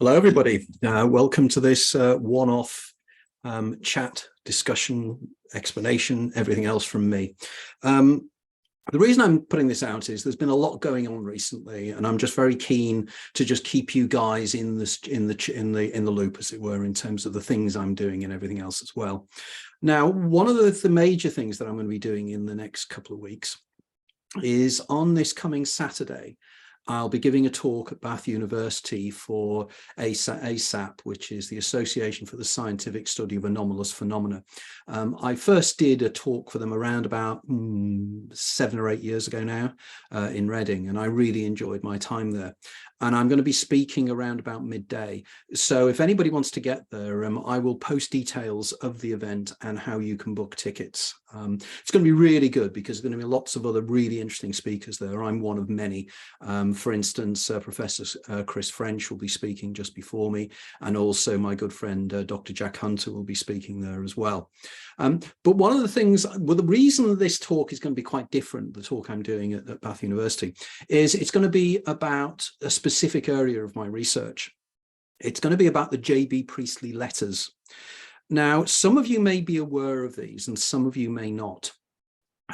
Hello, everybody. Welcome to this one-off chat, discussion, explanation, everything else from me. The reason I'm putting this out is there's been a lot going on recently, and I'm just very keen to just keep you guys in the loop, as it were, in terms of the things I'm doing and everything else as well. Now, one of the major things that I'm going to be doing in the next couple of weeks is on this coming Saturday. I'll be giving a talk at Bath University for ASAP, which is the Association for the Scientific Study of Anomalous Phenomena. I first did a talk for them around about 7 or 8 years ago now in Reading, and I really enjoyed my time there. And I'm going to be speaking around about midday. So if anybody wants to get there, I will post details of the event and how you can book tickets. It's going to be really good because there's going to be lots of other really interesting speakers there. I'm one of many. For instance, Professor Chris French will be speaking just before me, and also my good friend Dr. Jack Hunter will be speaking there as well. But one of the things, well, the reason that this talk is going to be quite different, the talk I'm doing at Bath University, is it's going to be about a specific area of my research. It's going to be about the J.B. Priestley letters. Now, some of you may be aware of these and some of you may not.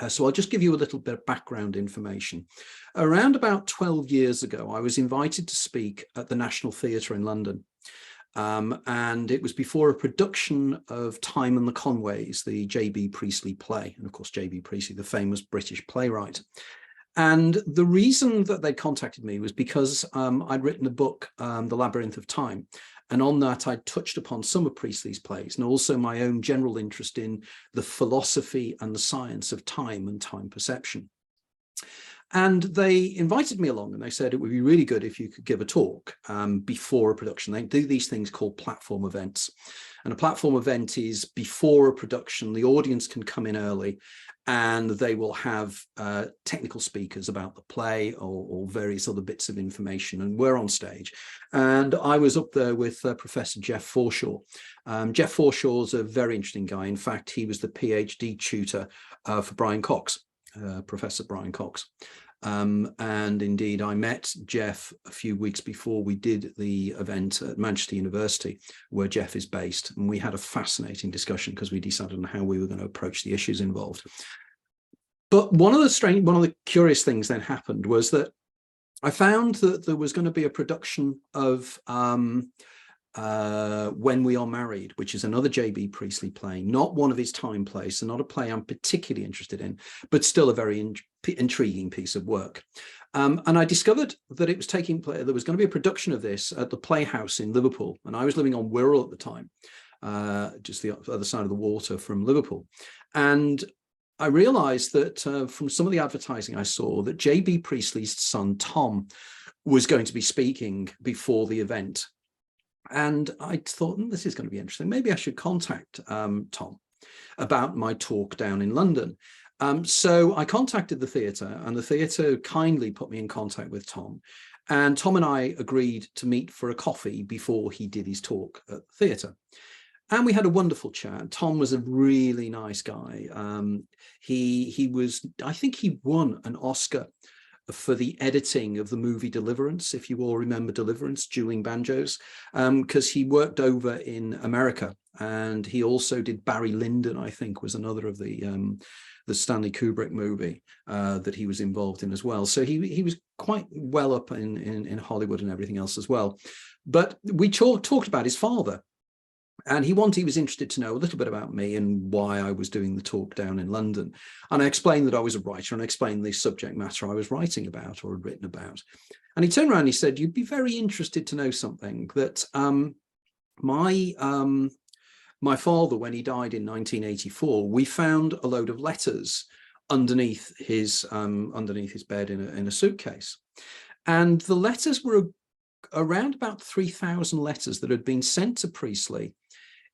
So I'll just give you a little bit of background information. Around about 12 years ago, I was invited to speak at the National Theatre in London. And it was before a production of Time and the Conways, the J.B. Priestley play. And of course, J.B. Priestley, the famous British playwright. And the reason that they contacted me was because I'd written a book, The Labyrinth of Time. And on that, I touched upon some of Priestley's plays and also my own general interest in the philosophy and the science of time and time perception. And they invited me along and they said it would be really good if you could give a talk before a production. They do these things called platform events. And a platform event is before a production, the audience can come in early and they will have technical speakers about the play or various other bits of information. And we're on stage. And I was up there with Professor Jeff Forshaw. Jeff Forshaw's a very interesting guy. In fact, he was the PhD tutor for Brian Cox, Professor Brian Cox. And indeed, I met Jeff a few weeks before we did the event at Manchester University, where Jeff is based. And we had a fascinating discussion because we decided on how we were going to approach the issues involved. But one of the curious things then happened was that I found that there was going to be a production of When We Are Married, which is another J.B. Priestley play, not one of his time plays, so not a play I'm particularly interested in, but still a very intriguing piece of work. And I discovered that it was taking place, there was going to be a production of this at the Playhouse in Liverpool, and I was living on Wirral at the time, just the other side of the water from Liverpool. And I realized that from some of the advertising I saw that J.B. Priestley's son, Tom, was going to be speaking before the event. And I thought, this is going to be interesting. Maybe I should contact Tom about my talk down in London. So I contacted the theatre, and the theatre kindly put me in contact with Tom. And Tom and I agreed to meet for a coffee before he did his talk at the theatre. And we had a wonderful chat. Tom was a really nice guy. He was, I think he won an Oscar for the editing of the movie Deliverance, if you all remember Deliverance, Dueling Banjos, because he worked over in America, and he also did Barry Lyndon, I think, was another of the Stanley Kubrick movie that he was involved in as well. So he was quite well up in Hollywood and everything else as well. But we talked about his father. And he was interested to know a little bit about me and why I was doing the talk down in London. And I explained that I was a writer, and I explained the subject matter I was writing about or had written about. And he turned around and he said, you'd be very interested to know something, that my father, when he died in 1984, we found a load of letters underneath his bed in a suitcase. And the letters were around about 3,000 letters that had been sent to Priestley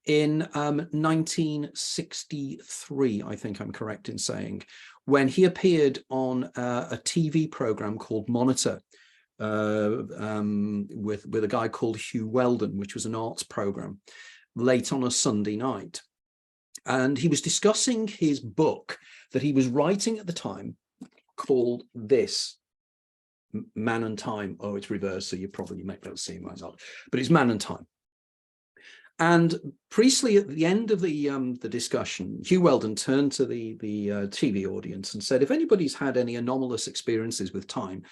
in 1963, I think I'm correct in saying, when he appeared on a TV program called Monitor with a guy called Hugh Weldon, which was an arts program, late on a Sunday night. And he was discussing his book that he was writing at the time called This. Man and Time. Oh, it's reversed, so you probably make that seem right up, but it's Man and Time. And Priestley, at the end of the discussion, Hugh Weldon turned to the TV audience and said, if anybody's had any anomalous experiences with time,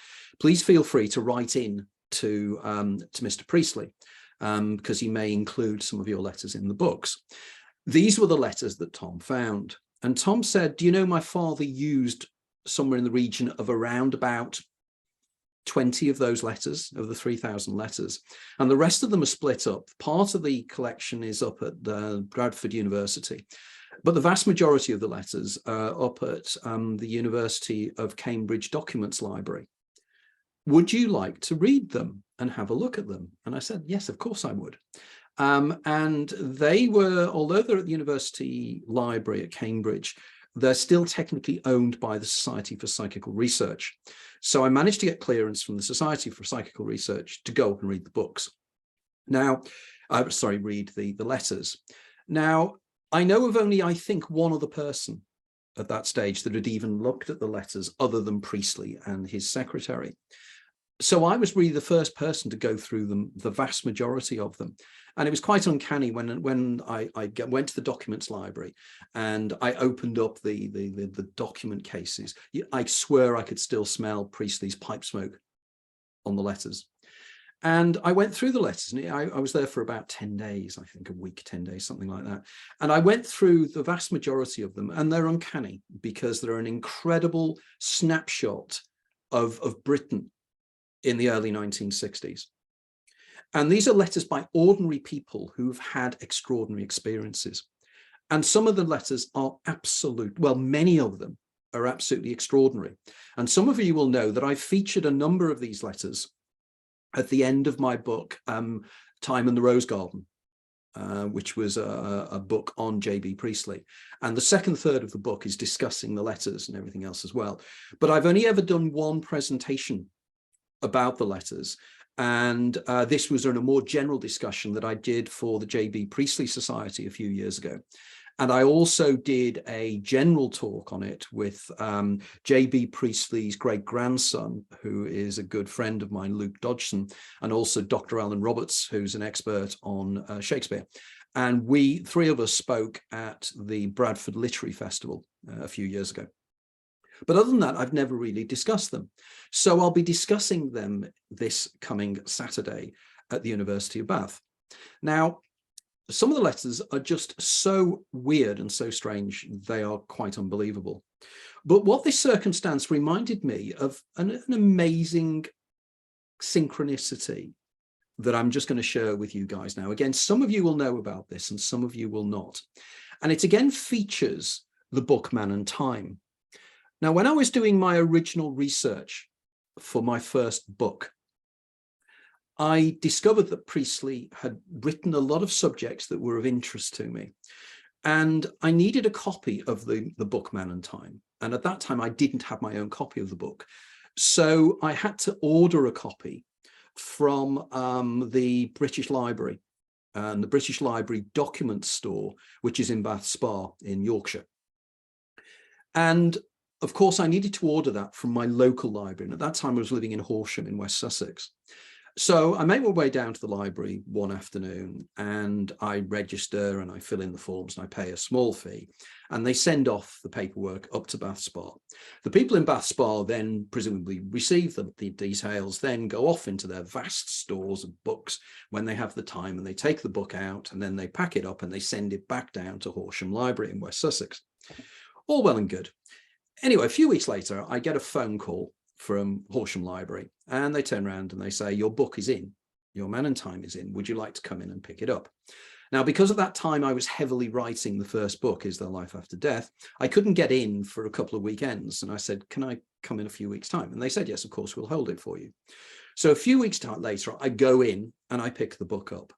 please feel free to write in to Mr. Priestley, because he may include some of your letters in the books. These were the letters that Tom found. And Tom said, do you know, my father used somewhere in the region of around about 20 of those letters, of the 3,000 letters, and the rest of them are split up. Part of the collection is up at Bradford University, but the vast majority of the letters are up at the University of Cambridge Documents Library. Would you like to read them and have a look at them? And I said, yes, of course I would. And they were, although they're at the University Library at Cambridge, they're still technically owned by the Society for Psychical Research. So I managed to get clearance from the Society for Psychical Research to go up and read the books. Now, read the letters. Now, I know of only, I think, one other person at that stage that had even looked at the letters other than Priestley and his secretary. So I was really the first person to go through them, the vast majority of them. And it was quite uncanny when I went to the documents library and I opened up the document cases. I swear I could still smell Priestley's pipe smoke on the letters. And I went through the letters, and I was there for about 10 days, I think, a week, 10 days, something like that. And I went through the vast majority of them, and they're uncanny because they're an incredible snapshot of Britain in the early 1960s. And these are letters by ordinary people who've had extraordinary experiences. And some of the letters are absolute, well, many of them are absolutely extraordinary. And some of you will know that I've featured a number of these letters at the end of my book, Time and the Rose Garden, which was a book on J.B. Priestley. And the second third of the book is discussing the letters and everything else as well. But I've only ever done one presentation about the letters, and this was in a more general discussion that I did for the J.B. Priestley Society a few years ago. And I also did a general talk on it with J.B. Priestley's great-grandson, who is a good friend of mine, Luke Dodgson, and also Dr. Alan Roberts, who's an expert on Shakespeare. And we, three of us, spoke at the Bradford Literary Festival a few years ago. But other than that, I've never really discussed them. So I'll be discussing them this coming Saturday at the University of Bath. Now, some of the letters are just so weird and so strange, they are quite unbelievable. But what this circumstance reminded me of an amazing synchronicity that I'm just going to share with you guys now. Again, some of you will know about this and some of you will not. And it again features the book Man and Time. Now, when I was doing my original research for my first book, I discovered that Priestley had written a lot of subjects that were of interest to me. And I needed a copy of the book Man and Time. And at that time, I didn't have my own copy of the book. So I had to order a copy from the British Library and the British Library Document Store, which is in Bath Spa in Yorkshire. And of course, I needed to order that from my local library. And at that time, I was living in Horsham in West Sussex. So I made my way down to the library one afternoon and I register and I fill in the forms and I pay a small fee and they send off the paperwork up to Bath Spa. The people in Bath Spa then presumably receive the details, then go off into their vast stores of books when they have the time and they take the book out and then they pack it up and they send it back down to Horsham Library in West Sussex. All well and good. Anyway, a few weeks later, I get a phone call from Horsham Library and they turn around and they say, your book is in, your Man and Time is in, would you like to come in and pick it up? Now, because at that time I was heavily writing the first book, Is There Life After Death, I couldn't get in for a couple of weekends. And I said, can I come in a few weeks' time? And they said, yes, of course, we'll hold it for you. So a few weeks later, I go in and I pick the book up.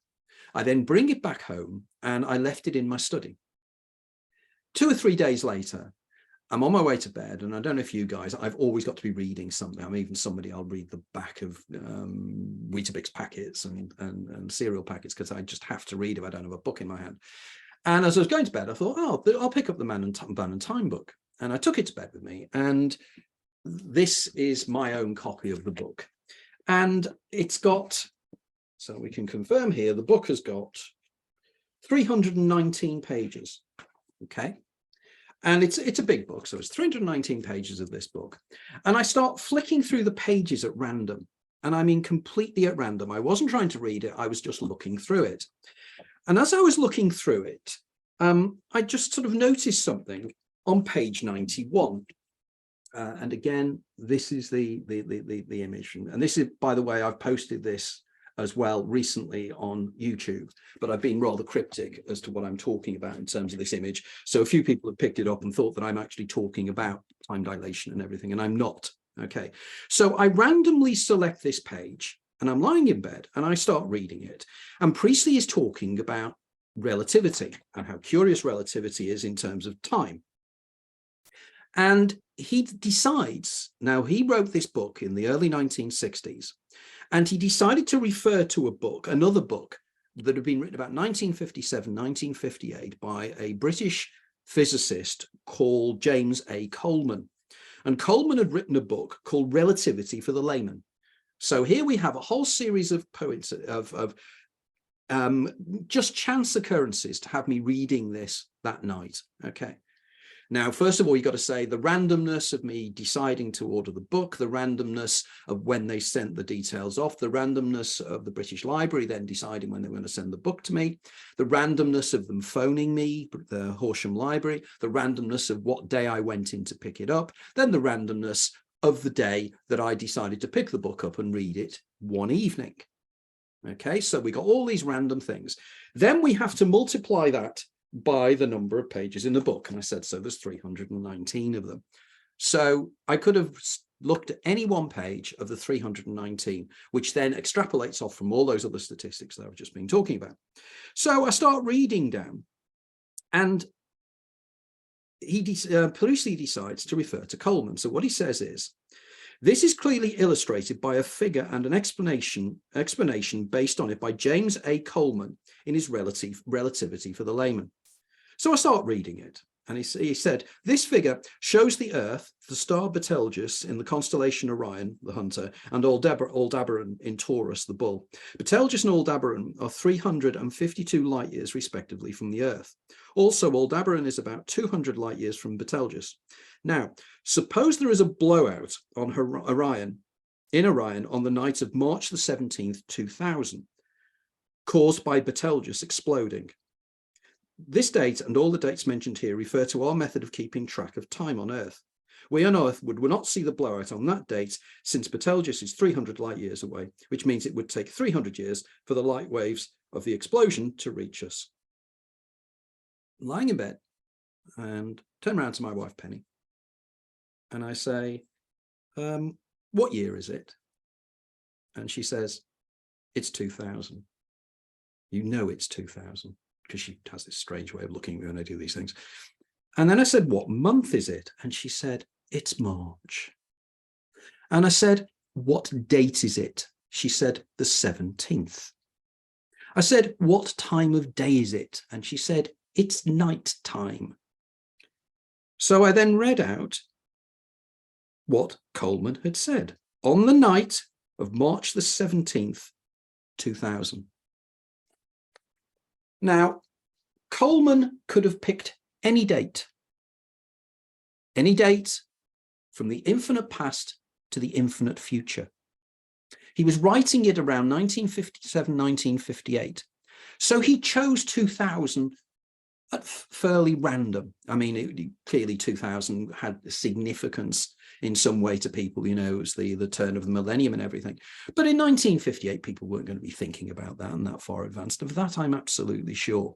I then bring it back home and I left it in my study. 2 or 3 days later, I'm on my way to bed, and I don't know if you guys, I've always got to be reading something. I'm even somebody, I'll read the back of Weetabix packets and cereal packets because I just have to read if I don't have a book in my hand. And as I was going to bed, I thought, oh, I'll pick up the Man and Time book. And I took it to bed with me. And this is my own copy of the book. And it's got, so we can confirm here, the book has got 319 pages. Okay. And it's a big book, so it's 319 pages of this book. And I start flicking through the pages at random. And I mean completely at random. I wasn't trying to read it, I was just looking through it. And as I was looking through it, I just sort of noticed something on page 91. And again, this is the image. And this is, by the way, I've posted this as well recently on YouTube, but I've been rather cryptic as to what I'm talking about in terms of this image. So a few people have picked it up and thought that I'm actually talking about time dilation and everything, and I'm not. Okay, so I randomly select this page and I'm lying in bed and I start reading it. And Priestley is talking about relativity and how curious relativity is in terms of time. And he decides, now he wrote this book in the early 1960s, and he decided to refer to a book, another book that had been written about 1957, 1958 by a British physicist called James A. Coleman. And Coleman had written a book called Relativity for the Layman. So here we have a whole series of poets of just chance occurrences to have me reading this that night. Okay. Now, first of all, you've got to say the randomness of me deciding to order the book, the randomness of when they sent the details off, the randomness of the British Library then deciding when they were going to send the book to me, the randomness of them phoning me, the Horsham Library, the randomness of what day I went in to pick it up, then the randomness of the day that I decided to pick the book up and read it one evening. Okay, so we got all these random things. Then we have to multiply that by the number of pages in the book. And I said, so there's 319 of them. So I could have looked at any one page of the 319, which then extrapolates off from all those other statistics that I've just been talking about. So I start reading down, and Priestley decides to refer to Coleman. So what he says is, this is clearly illustrated by a figure and an explanation based on it by James A. Coleman in his Relativity for the Layman. So I start reading it, and he said, this figure shows the Earth, the star Betelgeuse in the constellation Orion, the hunter, and Aldebaran in Taurus, the bull. Betelgeuse and Aldebaran are 352 light years respectively from the Earth. Also, Aldebaran is about 200 light years from Betelgeuse. Now, suppose there is a blowout on Orion on the night of March the 17th, 2000, caused by Betelgeuse exploding. This date and all the dates mentioned here refer to our method of keeping track of time on Earth. We on Earth would not see the blowout on that date, since Betelgeuse is 300 light years away, which means it would take 300 years for the light waves of the explosion to reach us. I'm lying in bed and turn around to my wife, Penny, and I say, what year is it? And she says, it's 2000. You know it's 2000, because she has this strange way of looking at me when I do these things. And then I said, what month is it? And she said, it's March. And I said, what date is it? She said, the 17th. I said, what time of day is it? And she said, it's night time. So I then read out what Coleman had said on the night of March the 17th, 2000. Now, Coleman could have picked any date from the infinite past to the infinite future. He was writing it around 1957, 1958. So he chose 2000 at fairly random. I mean, clearly 2000 had significance in some way to people, you know, it was the turn of the millennium and everything. But in 1958, people weren't going to be thinking about that and that far advanced. Of that, I'm absolutely sure.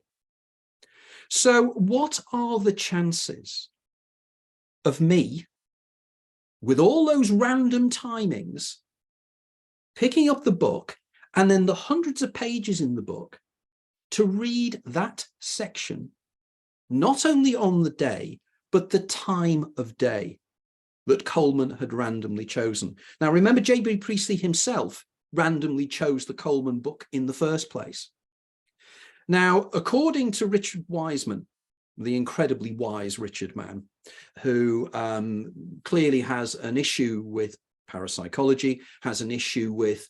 So what are the chances of me, with all those random timings, picking up the book and then the hundreds of pages in the book to read that section, not only on the day, but the time of day that Coleman had randomly chosen? Now, remember, J.B. Priestley himself randomly chose the Coleman book in the first place. Now, according to Richard Wiseman, the incredibly wise Richard man, who clearly has an issue with parapsychology, has an issue with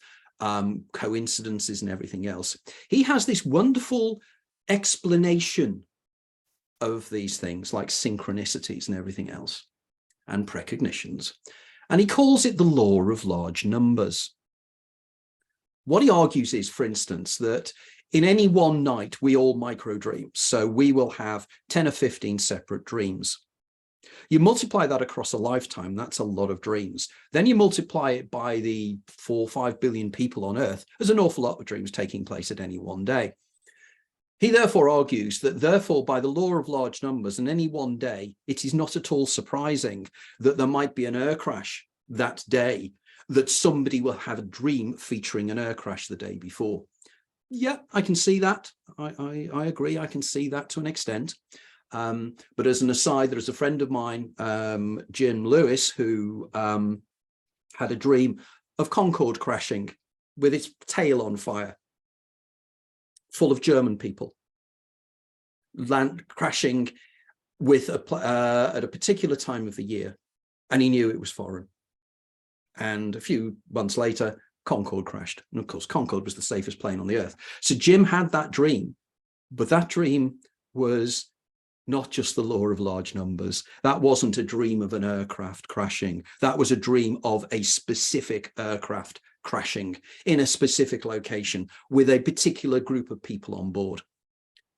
coincidences and everything else. He has this wonderful explanation of these things like synchronicities and everything else, and precognitions. And he calls it the law of large numbers. What he argues is, for instance, that in any one night, we all micro dream. So we will have 10 or 15 separate dreams. You multiply that across a lifetime, that's a lot of dreams. Then you multiply it by the 4 or 5 billion people on Earth. There's an awful lot of dreams taking place at any one day. He therefore argues that therefore by the law of large numbers in any one day, it is not at all surprising that there might be an air crash that day, that somebody will have a dream featuring an air crash the day before. Yeah, I can see that. I agree. I can see that to an extent. But as an aside, there is a friend of mine, Jim Lewis, who had a dream of Concorde crashing with its tail on fire, full of German people, land crashing with at a particular time of the year, and he knew it was foreign. And a few months later, Concorde crashed, and of course Concorde was the safest plane on the Earth. So Jim had that dream, but that dream was not just the law of large numbers. That wasn't a dream of an aircraft crashing. That was a dream of a specific aircraft crashing in a specific location with a particular group of people on board.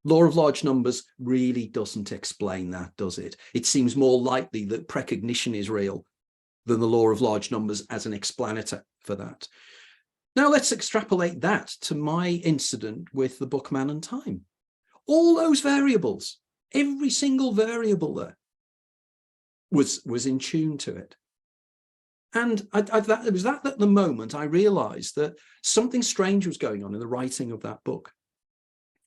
Law of large numbers really doesn't explain that, does it? It seems more likely that precognition is real than the law of large numbers as an explanator for that. Now let's extrapolate that to my incident with the Bookman and time. All those variables, every single variable there was in tune to it. And it was that at the moment I realized that something strange was going on in the writing of that book.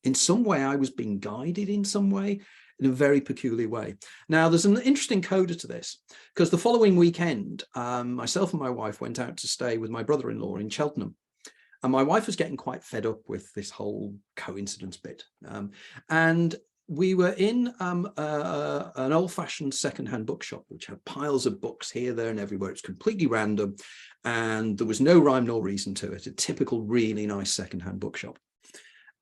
In some way, I was being guided in some way, in a very peculiar way. Now, there's an interesting coda to this, because the following weekend, myself and my wife went out to stay with my brother-in-law in Cheltenham. And my wife was getting quite fed up with this whole coincidence bit. And we were in an old-fashioned second-hand bookshop, which had piles of books here, there, and everywhere. It's completely random, and there was no rhyme nor reason to it. A typical, really nice second-hand bookshop.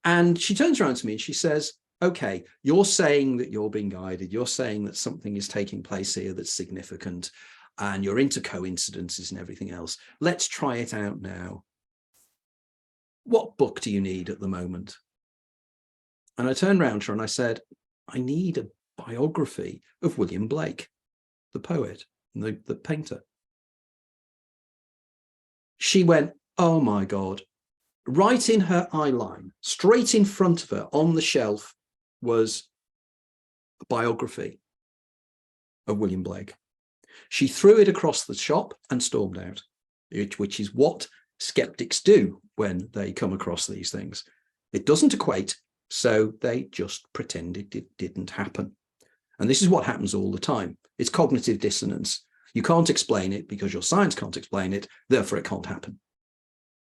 And she turns around to me and she says, okay, you're saying that you're being guided. You're saying that something is taking place here that's significant, and you're into coincidences and everything else. Let's try it out now. What book do you need at the moment? And I turned around to her and I said, I need a biography of William Blake, the poet and the painter. She went, oh my God. Right in her eye line, straight in front of her on the shelf, was a biography of William Blake. She threw it across the shop and stormed out, which is what skeptics do when they come across these things. It doesn't equate, so they just pretended it didn't happen. And this is what happens all the time. It's cognitive dissonance. You can't explain it because your science can't explain it, therefore it can't happen.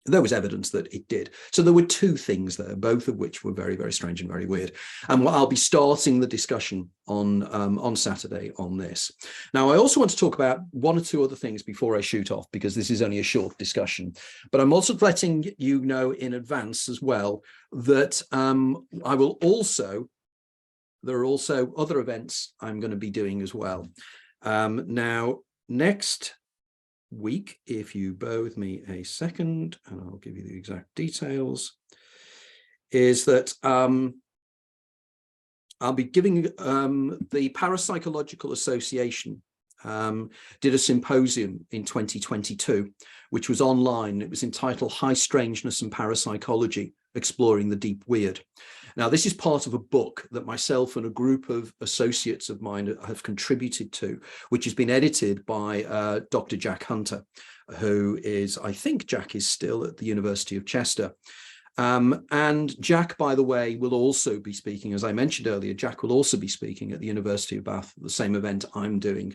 There was evidence that it did. So there were two things there, both of which were very, very strange and very weird. And I'll be starting the discussion on Saturday on this. Now, I also want to talk about one or two other things before I shoot off, because this is only a short discussion. But I'm also letting you know in advance as well that there are also other events I'm going to be doing as well. Now, next week, if you bear with me a second, and I'll give you the exact details, is that I'll be giving the Parapsychological Association did a symposium in 2022, which was online. It was entitled High Strangeness and Parapsychology, Exploring the Deep Weird. Now, this is part of a book that myself and a group of associates of mine have contributed to, which has been edited by Dr. Jack Hunter, who is, I think Jack is still at the University of Chester. And Jack, by the way, will also be speaking, as I mentioned earlier, Jack will also be speaking at the University of Bath, the same event I'm doing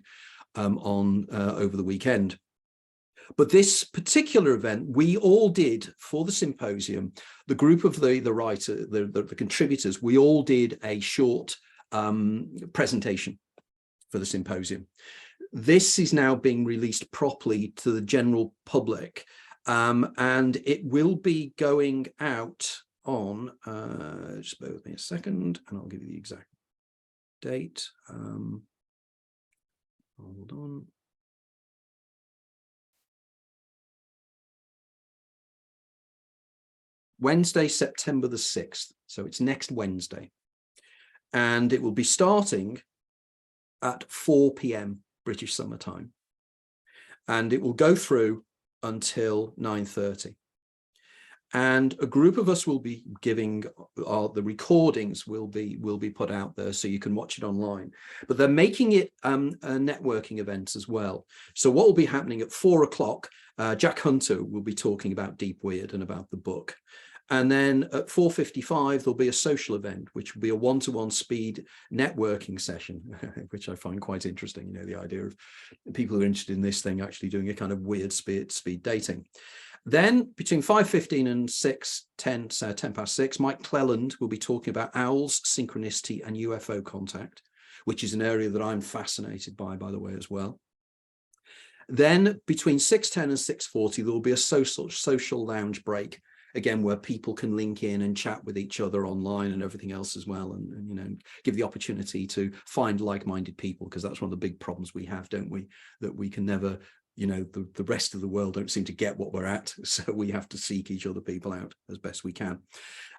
over the weekend. But this particular event, we all did for the symposium, the group of the contributors, we all did a short presentation for the symposium. This is now being released properly to the general public, and it will be going out on, just bear with me a second, and I'll give you the exact date. Hold on. Wednesday, September the 6th. So it's next Wednesday. And it will be starting at 4 p.m. British Summer Time. And it will go through until 9:30. And a group of us will be giving, the recordings will be put out there so you can watch it online. But they're making it a networking event as well. So what will be happening at 4 o'clock, Jack Hunter will be talking about Deep Weird and about the book. And then at 4:55, there'll be a social event, which will be a one-to-one speed networking session, which I find quite interesting. You know, the idea of people who are interested in this thing actually doing a kind of weird speed dating. Then between 5:15 and 6:10, so 10 past 6, Mike Clelland will be talking about owls, synchronicity, and UFO contact, which is an area that I'm fascinated by the way, as well. Then between 6:10 and 6:40, there will be a social lounge break, again, where people can link in and chat with each other online and everything else as well, and you know, give the opportunity to find like-minded people, because that's one of the big problems we have, don't we, that we can never, you know, the rest of the world don't seem to get what we're at, so we have to seek each other people out as best we can.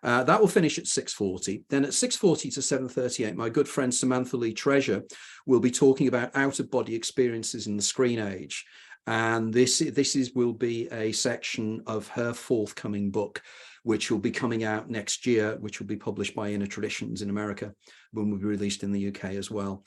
That will finish at 6:40. Then at 6:40 to 7:38, my good friend Samantha Lee Treasure will be talking about out-of-body experiences in the screen age. And this will be a section of her forthcoming book, which will be coming out next year, which will be published by Inner Traditions in America, when will be released in the UK as well.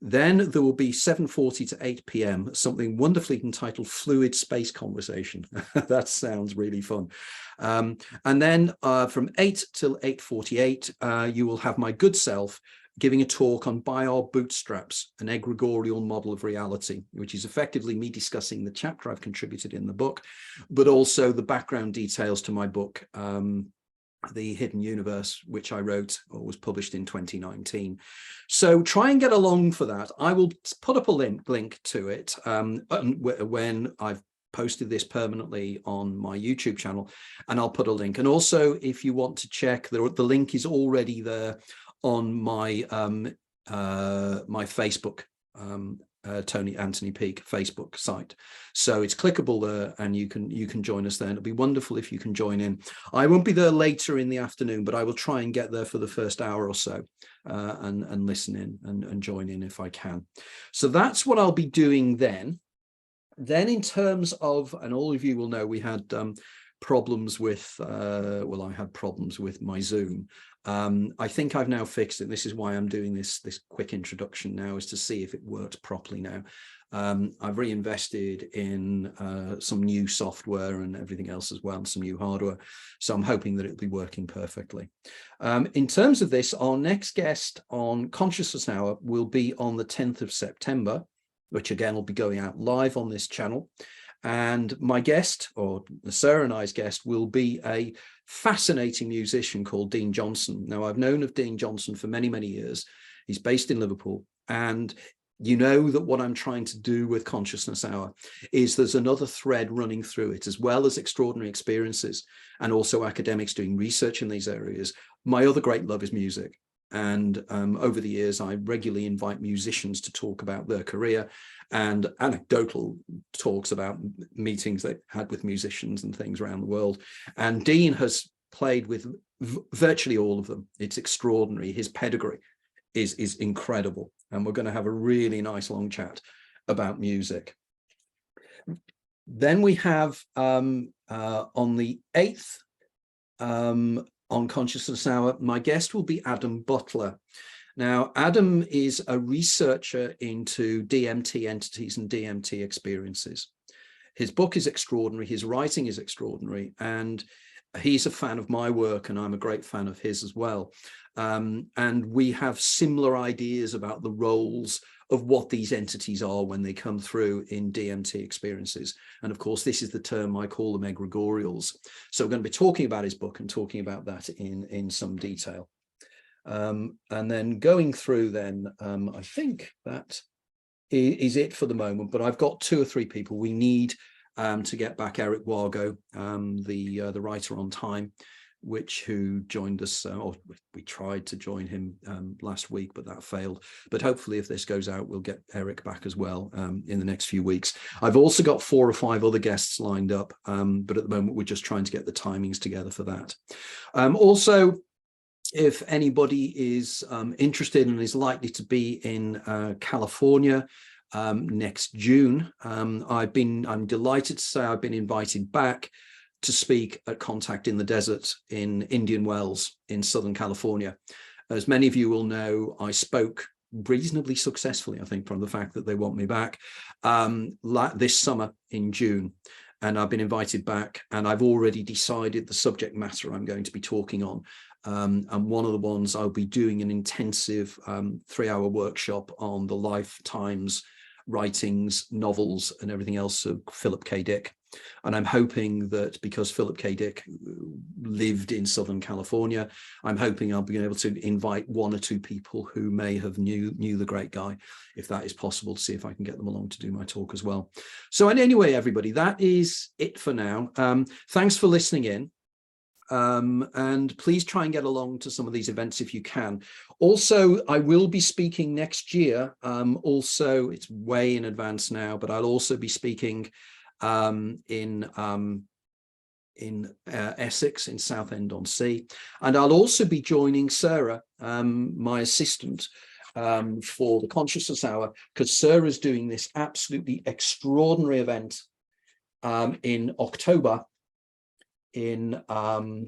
Then there will be 7:40 to 8 p.m, something wonderfully entitled Fluid Space Conversation. That sounds really fun. And then from 8 till 8:48, you will have my good self giving a talk on By Our Bootstraps, an egregorial model of reality, which is effectively me discussing the chapter I've contributed in the book, but also the background details to my book, The Hidden Universe, which I wrote or was published in 2019. So try and get along for that. I will put up a link to it when I've posted this permanently on my YouTube channel, and I'll put a link. And also, if you want to check, the link is already there on my my Facebook, Tony Anthony Peake Facebook site. So it's clickable there, and you can join us there. It'll be wonderful if you can join in. I won't be there later in the afternoon, but I will try and get there for the first hour or so, and listen in and join in if I can. So that's what I'll be doing then. Then in terms of, and all of you will know, we had problems with, well, I had problems with my Zoom. I think I've now fixed it. This is why I'm doing this quick introduction now, is to see if it works properly now. I've reinvested in some new software and everything else as well, some new hardware. So I'm hoping that it'll be working perfectly. In terms of this, our next guest on Consciousness Hour will be on the 10th of September, which again will be going out live on this channel. And my guest, or Sarah and I's guest, will be a fascinating musician called Dean Johnson. Now, I've known of Dean Johnson for many, many years. He's based in Liverpool. And you know that what I'm trying to do with Consciousness Hour is there's another thread running through it, as well as extraordinary experiences and also academics doing research in these areas. My other great love is music. And over the years, I regularly invite musicians to talk about their career and anecdotal talks about meetings they had with musicians and things around the world. And Dean has played with virtually all of them. It's extraordinary. His pedigree is incredible. And we're going to have a really nice long chat about music. Then we have on the 8th, on Consciousness Hour, my guest will be Adam Butler. Now, Adam is a researcher into DMT entities and DMT experiences. His book is extraordinary, his writing is extraordinary, and he's a fan of my work, and I'm a great fan of his as well. And we have similar ideas about the roles of what these entities are when they come through in DMT experiences. And of course, this is the term I call them egregorials. So we're going to be talking about his book and talking about that in some detail. And then going through then, I think that is it for the moment, but I've got 2 or 3 people. We need to get back Eric Wargo, the writer on time, who joined us, or we tried to join him last week, but that failed. But hopefully if this goes out, we'll get Eric back as well in the next few weeks. I've also got 4 or 5 other guests lined up, but at the moment we're just trying to get the timings together for that. Also, if anybody is interested and is likely to be in California next June, I'm delighted to say I've been invited back to speak at Contact in the Desert in Indian Wells in Southern California. As many of you will know, I spoke reasonably successfully, I think, from the fact that they want me back this summer in June. And I've been invited back, and I've already decided the subject matter I'm going to be talking on. And one of the ones I'll be doing an intensive 3-hour workshop on the lifetimes, writings, novels, and everything else of Philip K. Dick. And I'm hoping that because Philip K. Dick lived in Southern California, I'm hoping I'll be able to invite 1 or 2 people who may have knew the great guy, if that is possible, to see if I can get them along to do my talk as well. So anyway, everybody, that is it for now. Thanks for listening in. And please try and get along to some of these events if you can. Also, I will be speaking next year. Also, it's way in advance now, but I'll also be speaking in Essex, in Southend-on-Sea, and I'll also be joining Sarah, my assistant, for the Consciousness Hour, because Sarah's doing this absolutely extraordinary event in October. In October,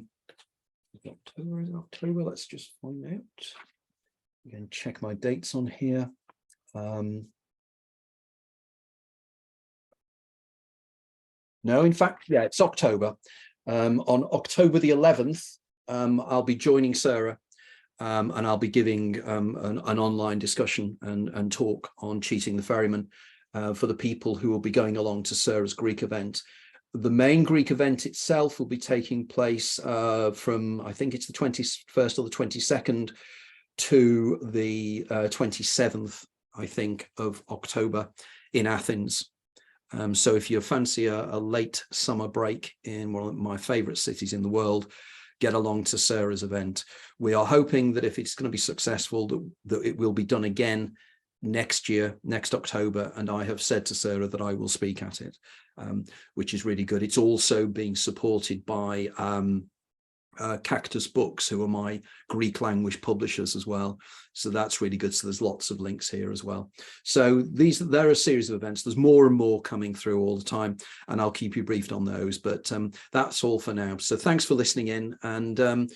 let's just find out. Again, check my dates on here. No, in fact, yeah, it's October. On October the 11th, I'll be joining Sarah, and I'll be giving an online discussion and talk on cheating the ferryman for the people who will be going along to Sarah's Greek event. The main Greek event itself will be taking place from, I think it's the 21st or the 22nd to the 27th, I think, of October in Athens. So if you fancy a late summer break in one of my favorite cities in the world, get along to Sarah's event. We are hoping that if it's going to be successful, that it will be done again next year, next October, and I have said to Sarah that I will speak at it, which is really good. It's also being supported by Cactus Books, who are my Greek language publishers as well, so that's really good. So there's lots of links here as well. So there are a series of events. There's more and more coming through all the time, and I'll keep you briefed on those, but that's all for now. So thanks for listening in, and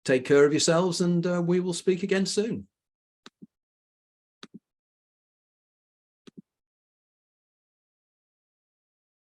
take care of yourselves, and we will speak again soon.